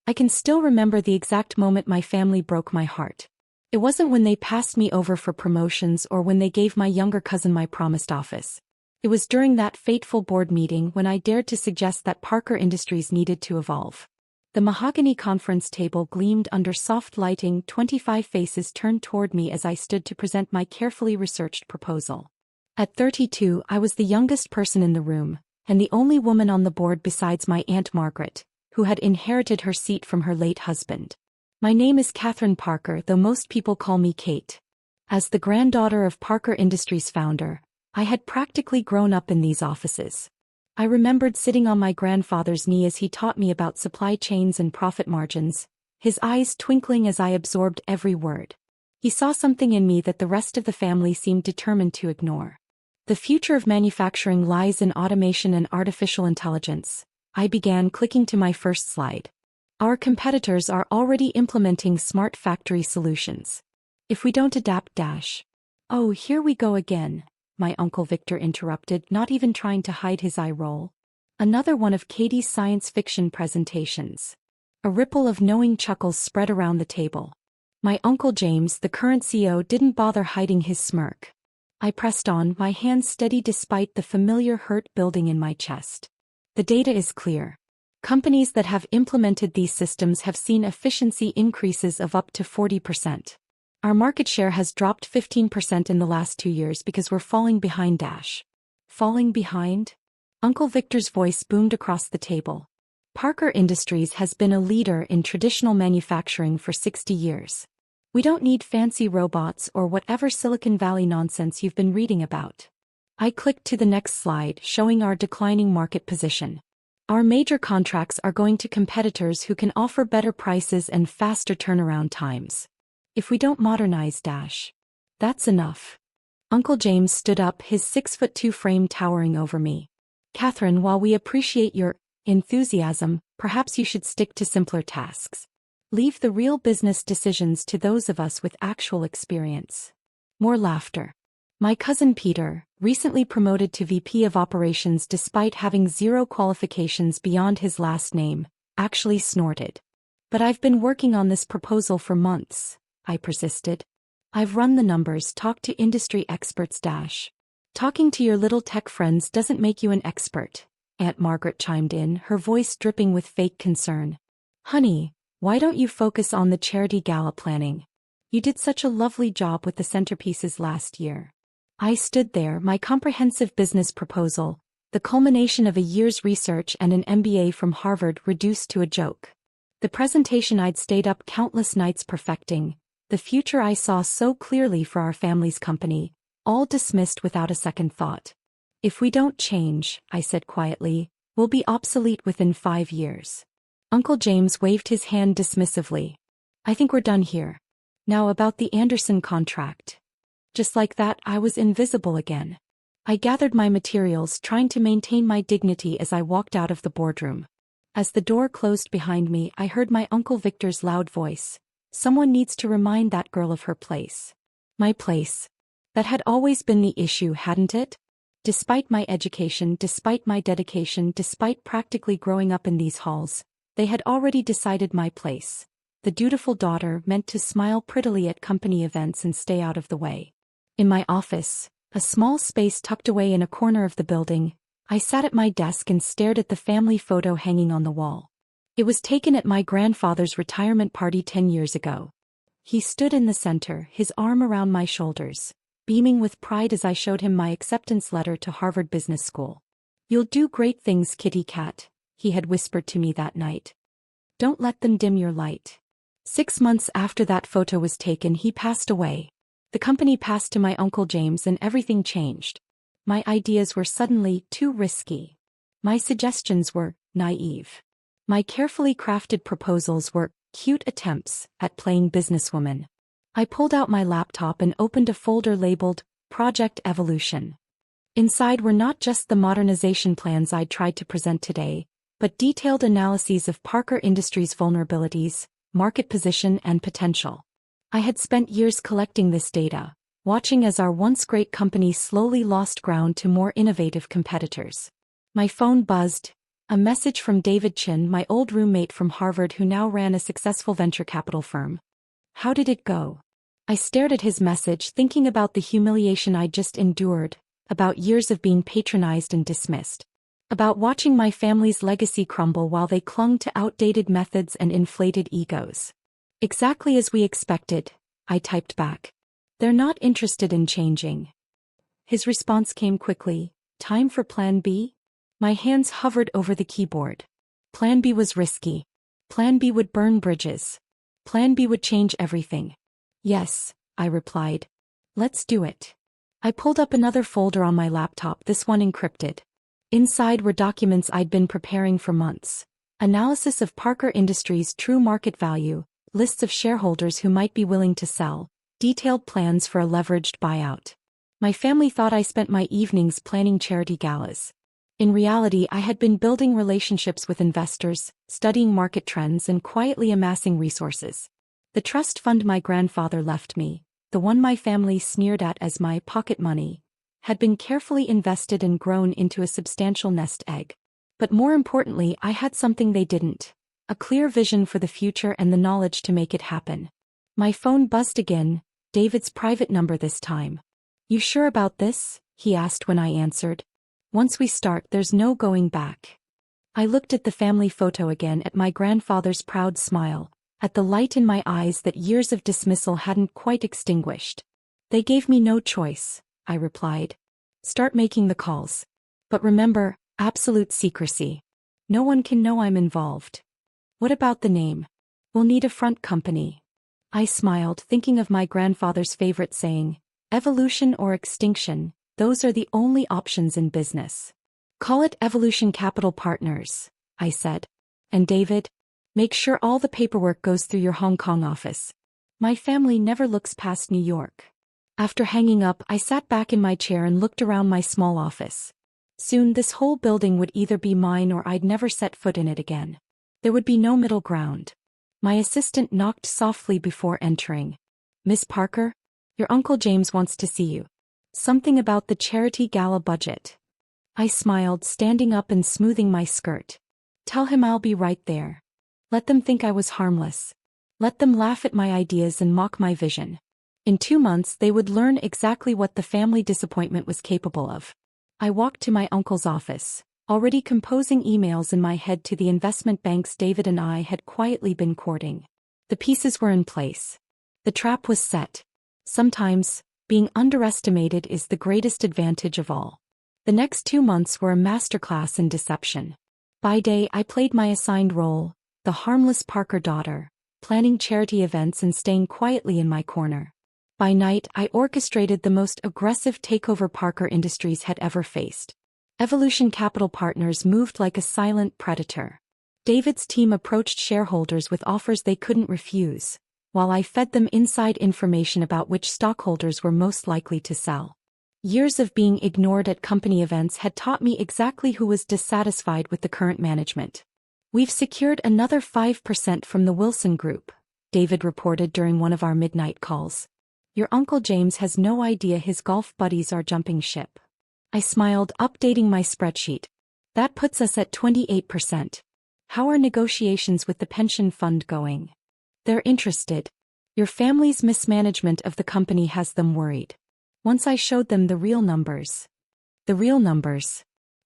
I can still remember the exact moment my family broke my heart. It wasn't when they passed me over for promotions or when they gave my younger cousin my promised office. It was during that fateful board meeting when I dared to suggest that Parker Industries needed to evolve. The mahogany conference table gleamed under soft lighting. 25 faces turned toward me as I stood to present my carefully researched proposal. At 32, I was the youngest person in the room, and the only woman on the board besides my Aunt Margaret, who had inherited her seat from her late husband. My name is Katherine Parker, though most people call me Kate. As the granddaughter of Parker Industries founder, I had practically grown up in these offices. I remembered sitting on my grandfather's knee as he taught me about supply chains and profit margins, his eyes twinkling as I absorbed every word. He saw something in me that the rest of the family seemed determined to ignore. The future of manufacturing lies in automation and artificial intelligence. I began clicking to my first slide. Our competitors are already implementing smart factory solutions. If we don't adapt, Oh, here we go again, my Uncle Victor interrupted, not even trying to hide his eye roll. Another one of Katie's science fiction presentations. A ripple of knowing chuckles spread around the table. My Uncle James, the current CEO, didn't bother hiding his smirk. I pressed on, my hands steady despite the familiar hurt building in my chest. The data is clear. Companies that have implemented these systems have seen efficiency increases of up to 40%. Our market share has dropped 15% in the last 2 years because we're falling behind. Falling behind? Uncle Victor's voice boomed across the table. Parker Industries has been a leader in traditional manufacturing for 60 years. We don't need fancy robots or whatever Silicon Valley nonsense you've been reading about. I clicked to the next slide, showing our declining market position. Our major contracts are going to competitors who can offer better prices and faster turnaround times. If we don't modernize, that's enough. Uncle James stood up, his 6'2" frame towering over me. Katherine, while we appreciate your enthusiasm, perhaps you should stick to simpler tasks. Leave the real business decisions to those of us with actual experience. More laughter. My cousin Peter, recently promoted to VP of Operations despite having 0 qualifications beyond his last name, actually snorted. But I've been working on this proposal for months, I persisted. I've run the numbers, talked to industry experts. Talking to your little tech friends doesn't make you an expert, Aunt Margaret chimed in, her voice dripping with fake concern. Honey, why don't you focus on the charity gala planning? You did such a lovely job with the centerpieces last year. I stood there, my comprehensive business proposal, the culmination of a year's research and an MBA from Harvard, reduced to a joke. The presentation I'd stayed up countless nights perfecting, the future I saw so clearly for our family's company, all dismissed without a second thought. If we don't change, I said quietly, we'll be obsolete within 5 years. Uncle James waved his hand dismissively. I think we're done here. Now about the Anderson contract. Just like that, I was invisible again. I gathered my materials, trying to maintain my dignity as I walked out of the boardroom. As the door closed behind me, I heard my Uncle Victor's loud voice. Someone needs to remind that girl of her place. My place. That had always been the issue, hadn't it? Despite my education, despite my dedication, despite practically growing up in these halls, they had already decided my place. The dutiful daughter meant to smile prettily at company events and stay out of the way. In my office, a small space tucked away in a corner of the building, I sat at my desk and stared at the family photo hanging on the wall. It was taken at my grandfather's retirement party 10 years ago. He stood in the center, his arm around my shoulders, beaming with pride as I showed him my acceptance letter to Harvard Business School. You'll do great things, kitty cat, he had whispered to me that night. Don't let them dim your light. 6 months after that photo was taken, he passed away. The company passed to my Uncle James and everything changed. My ideas were suddenly too risky. My suggestions were naive. My carefully crafted proposals were cute attempts at playing businesswoman. I pulled out my laptop and opened a folder labeled Project Evolution. Inside were not just the modernization plans I'd tried to present today, but detailed analyses of Parker Industries' vulnerabilities, market position, and potential. I had spent years collecting this data, watching as our once great company slowly lost ground to more innovative competitors. My phone buzzed. A message from David Chin, my old roommate from Harvard who now ran a successful venture capital firm. How did it go? I stared at his message, thinking about the humiliation I'd just endured, about years of being patronized and dismissed, about watching my family's legacy crumble while they clung to outdated methods and inflated egos. Exactly as we expected, I typed back. They're not interested in changing. His response came quickly. Time for Plan B? My hands hovered over the keyboard. Plan B was risky. Plan B would burn bridges. Plan B would change everything. Yes, I replied. Let's do it. I pulled up another folder on my laptop, this one encrypted. Inside were documents I'd been preparing for months. Analysis of Parker Industries' true market value, lists of shareholders who might be willing to sell, detailed plans for a leveraged buyout. My family thought I spent my evenings planning charity galas. In reality, I had been building relationships with investors, studying market trends, and quietly amassing resources. The trust fund my grandfather left me, the one my family sneered at as my pocket money, had been carefully invested and grown into a substantial nest egg. But more importantly, I had something they didn't: a clear vision for the future and the knowledge to make it happen. My phone buzzed again, David's private number this time. You sure about this? He asked when I answered. Once we start, there's no going back. I looked at the family photo again, at my grandfather's proud smile, at the light in my eyes that years of dismissal hadn't quite extinguished. They gave me no choice, I replied. Start making the calls. But remember, absolute secrecy. No one can know I'm involved. What about the name? We'll need a front company. I smiled, thinking of my grandfather's favorite saying, evolution or extinction, those are the only options in business. Call it Evolution Capital Partners, I said. And David? Make sure all the paperwork goes through your Hong Kong office. My family never looks past New York. After hanging up, I sat back in my chair and looked around my small office. Soon this whole building would either be mine or I'd never set foot in it again. There would be no middle ground. My assistant knocked softly before entering. Miss Parker? Your Uncle James wants to see you. Something about the charity gala budget. I smiled, standing up and smoothing my skirt. Tell him I'll be right there. Let them think I was harmless. Let them laugh at my ideas and mock my vision. In 2 months they would learn exactly what the family disappointment was capable of. I walked to my uncle's office, already composing emails in my head to the investment banks David and I had quietly been courting. The pieces were in place. The trap was set. Sometimes, being underestimated is the greatest advantage of all. The next 2 months were a masterclass in deception. By day I played my assigned role, the harmless Parker daughter, planning charity events and staying quietly in my corner. By night I orchestrated the most aggressive takeover Parker Industries had ever faced. Evolution Capital Partners moved like a silent predator. David's team approached shareholders with offers they couldn't refuse, while I fed them inside information about which stockholders were most likely to sell. Years of being ignored at company events had taught me exactly who was dissatisfied with the current management. We've secured another 5% from the Wilson Group, David reported during one of our midnight calls. Your Uncle James has no idea his golf buddies are jumping ship. I smiled, updating my spreadsheet. That puts us at 28%. How are negotiations with the pension fund going? They're interested. Your family's mismanagement of the company has them worried. Once I showed them the real numbers. The real numbers.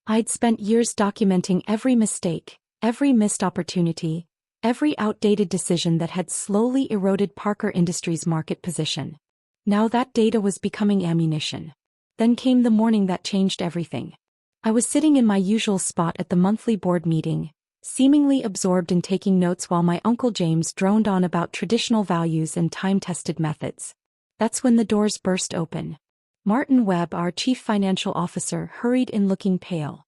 I'd spent years documenting every mistake, every missed opportunity, every outdated decision that had slowly eroded Parker Industries' market position. Now that data was becoming ammunition. Then came the morning that changed everything. I was sitting in my usual spot at the monthly board meeting, seemingly absorbed in taking notes while my Uncle James droned on about traditional values and time-tested methods. That's when the doors burst open. Martin Webb, our chief financial officer, hurried in looking pale.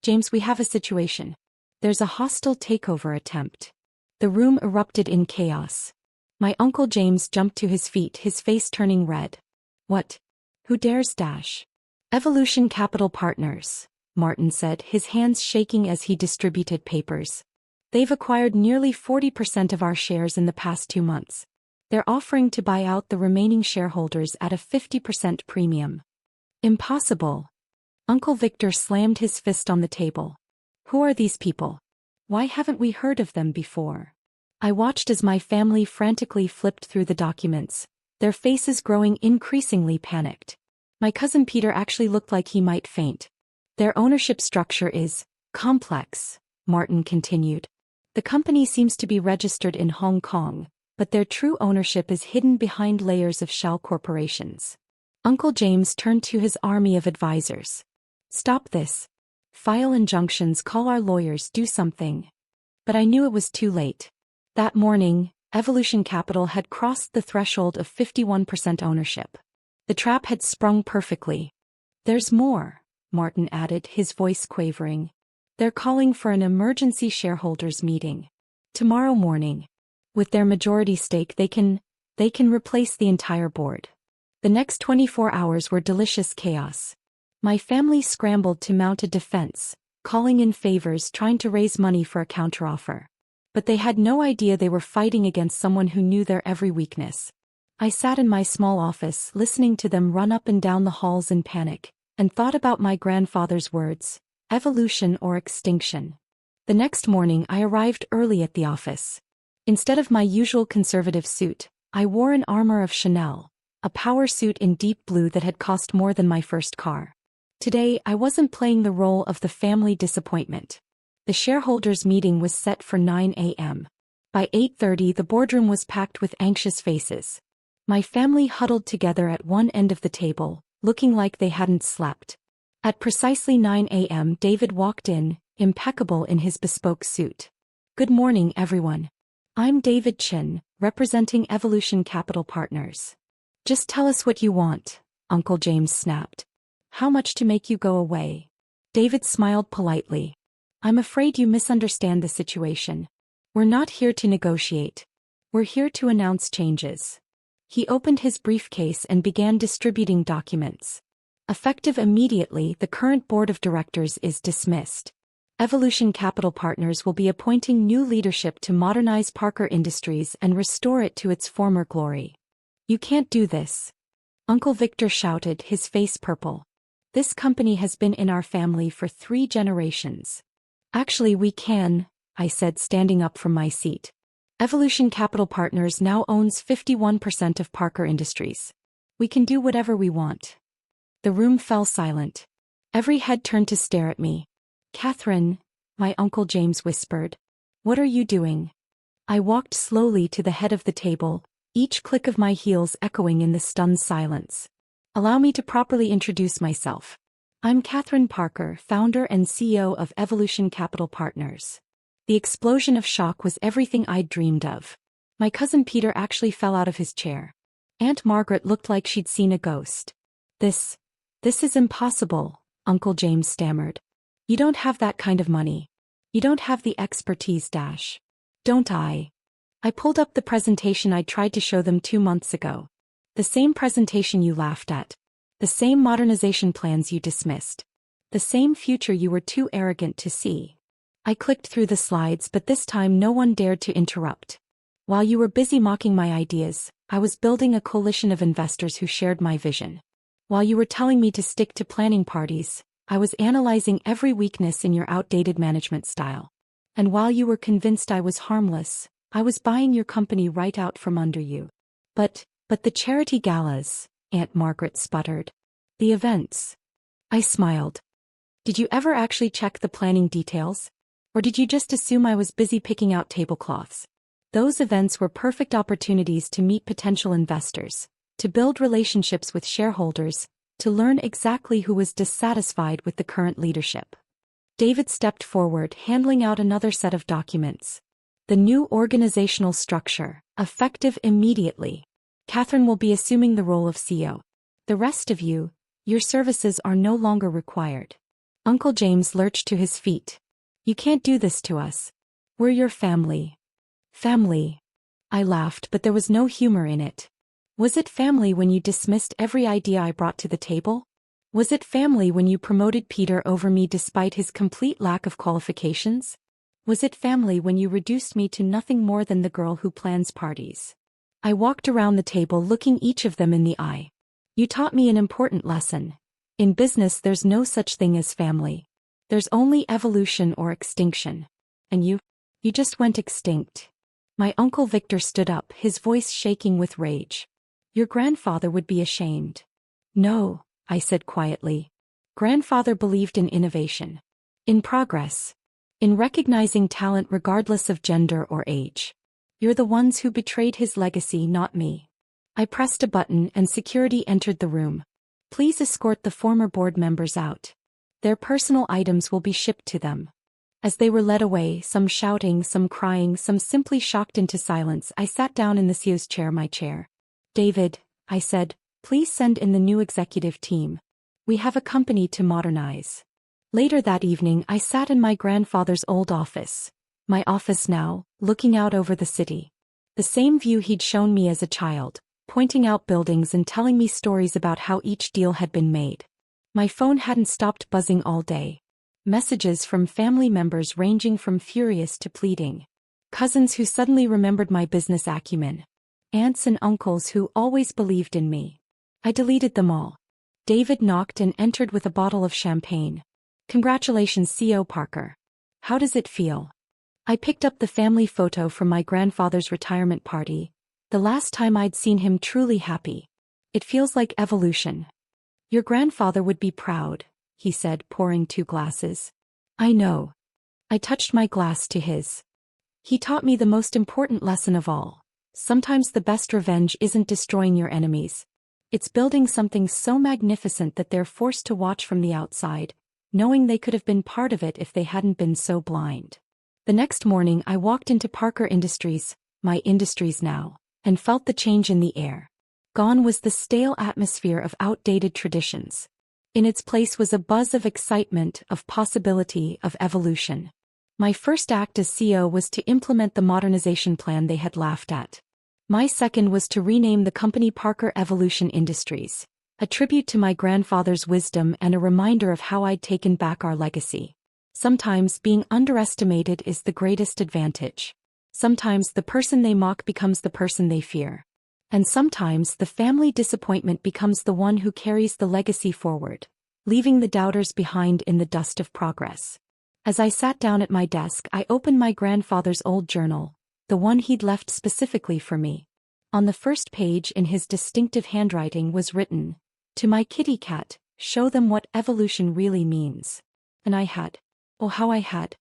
James, we have a situation. There's a hostile takeover attempt. The room erupted in chaos. My Uncle James jumped to his feet, his face turning red. What? Who dares dash? Evolution Capital Partners, Martin said, his hands shaking as he distributed papers. They've acquired nearly 40% of our shares in the past 2 months. They're offering to buy out the remaining shareholders at a 50% premium. Impossible. Uncle Victor slammed his fist on the table. Who are these people? Why haven't we heard of them before? I watched as my family frantically flipped through the documents, their faces growing increasingly panicked. My cousin Peter actually looked like he might faint. Their ownership structure is complex, Martin continued. The company seems to be registered in Hong Kong, but their true ownership is hidden behind layers of shell corporations. Uncle James turned to his army of advisors. Stop this. File injunctions, call our lawyers, do something. But I knew it was too late. That morning, Evolution Capital had crossed the threshold of 51% ownership. The trap had sprung perfectly. There's more, Martin added, his voice quavering. They're calling for an emergency shareholders meeting. Tomorrow morning. With their majority stake they can replace the entire board. The next 24 hours were delicious chaos. My family scrambled to mount a defense, calling in favors, trying to raise money for a counteroffer. But they had no idea they were fighting against someone who knew their every weakness. I sat in my small office listening to them run up and down the halls in panic, and thought about my grandfather's words, evolution or extinction. The next morning I arrived early at the office. Instead of my usual conservative suit, I wore an armor of Chanel, a power suit in deep blue that had cost more than my first car. Today I wasn't playing the role of the family disappointment. The shareholders' meeting was set for 9 a.m. By 8:30 the boardroom was packed with anxious faces. My family huddled together at one end of the table, looking like they hadn't slept. At precisely 9 a.m. David walked in, impeccable in his bespoke suit. Good morning, everyone. I'm David Chin, representing Evolution Capital Partners. Just tell us what you want, Uncle James snapped. How much to make you go away? David smiled politely. I'm afraid you misunderstand the situation. We're not here to negotiate. We're here to announce changes. He opened his briefcase and began distributing documents. Effective immediately, the current board of directors is dismissed. Evolution Capital Partners will be appointing new leadership to modernize Parker Industries and restore it to its former glory. You can't do this. Uncle Victor shouted, his face purple. This company has been in our family for 3 generations. Actually, we can, I said, standing up from my seat. Evolution Capital Partners now owns 51% of Parker Industries. We can do whatever we want. The room fell silent. Every head turned to stare at me. Katherine, my Uncle James whispered. What are you doing? I walked slowly to the head of the table, each click of my heels echoing in the stunned silence. Allow me to properly introduce myself. I'm Katherine Parker, founder and CEO of Evolution Capital Partners. The explosion of shock was everything I'd dreamed of. My cousin Peter actually fell out of his chair. Aunt Margaret looked like she'd seen a ghost. This is impossible, Uncle James stammered. You don't have that kind of money. You don't have the expertise. Don't I? I pulled up the presentation I tried to show them 2 months ago. The same presentation you laughed at. The same modernization plans you dismissed. The same future you were too arrogant to see. I clicked through the slides, but this time no one dared to interrupt. While you were busy mocking my ideas, I was building a coalition of investors who shared my vision. While you were telling me to stick to planning parties, I was analyzing every weakness in your outdated management style. And while you were convinced I was harmless, I was buying your company right out from under you. But the charity galas, Aunt Margaret sputtered. The events. I smiled. Did you ever actually check the planning details? Or did you just assume I was busy picking out tablecloths? Those events were perfect opportunities to meet potential investors, to build relationships with shareholders, to learn exactly who was dissatisfied with the current leadership. David stepped forward, handing out another set of documents. The new organizational structure, effective immediately. Katherine will be assuming the role of CEO. The rest of you, your services are no longer required. Uncle James lurched to his feet. You can't do this to us. We're your family. Family. I laughed, but there was no humor in it. Was it family when you dismissed every idea I brought to the table? Was it family when you promoted Peter over me despite his complete lack of qualifications? Was it family when you reduced me to nothing more than the girl who plans parties? I walked around the table looking each of them in the eye. You taught me an important lesson. In business there's no such thing as family. There's only evolution or extinction. And you just went extinct. My Uncle Victor stood up, his voice shaking with rage. Your grandfather would be ashamed. No, I said quietly. Grandfather believed in innovation. In progress. In recognizing talent regardless of gender or age. You're the ones who betrayed his legacy, not me. I pressed a button and security entered the room. Please escort the former board members out. Their personal items will be shipped to them. As they were led away, some shouting, some crying, some simply shocked into silence, I sat down in the CEO's chair, my chair. David, I said, please send in the new executive team. We have a company to modernize. Later that evening, I sat in my grandfather's old office. My office now, looking out over the city. The same view he'd shown me as a child, pointing out buildings and telling me stories about how each deal had been made. My phone hadn't stopped buzzing all day. Messages from family members ranging from furious to pleading. Cousins who suddenly remembered my business acumen. Aunts and uncles who always believed in me. I deleted them all. David knocked and entered with a bottle of champagne. Congratulations, CEO Parker. How does it feel? I picked up the family photo from my grandfather's retirement party, the last time I'd seen him truly happy. It feels like evolution. Your grandfather would be proud, he said, pouring 2 glasses. I know. I touched my glass to his. He taught me the most important lesson of all. Sometimes the best revenge isn't destroying your enemies. It's building something so magnificent that they're forced to watch from the outside, knowing they could have been part of it if they hadn't been so blind. The next morning I walked into Parker Industries, my industries now, and felt the change in the air. Gone was the stale atmosphere of outdated traditions. In its place was a buzz of excitement, of possibility, of evolution. My first act as CEO was to implement the modernization plan they had laughed at. My second was to rename the company Parker Evolution Industries, a tribute to my grandfather's wisdom and a reminder of how I'd taken back our legacy. Sometimes being underestimated is the greatest advantage. Sometimes the person they mock becomes the person they fear. And sometimes the family disappointment becomes the one who carries the legacy forward, leaving the doubters behind in the dust of progress. As I sat down at my desk, I opened my grandfather's old journal, the one he'd left specifically for me. On the first page in his distinctive handwriting was written, "To my kitty cat, show them what evolution really means." And I had. Oh, how I had.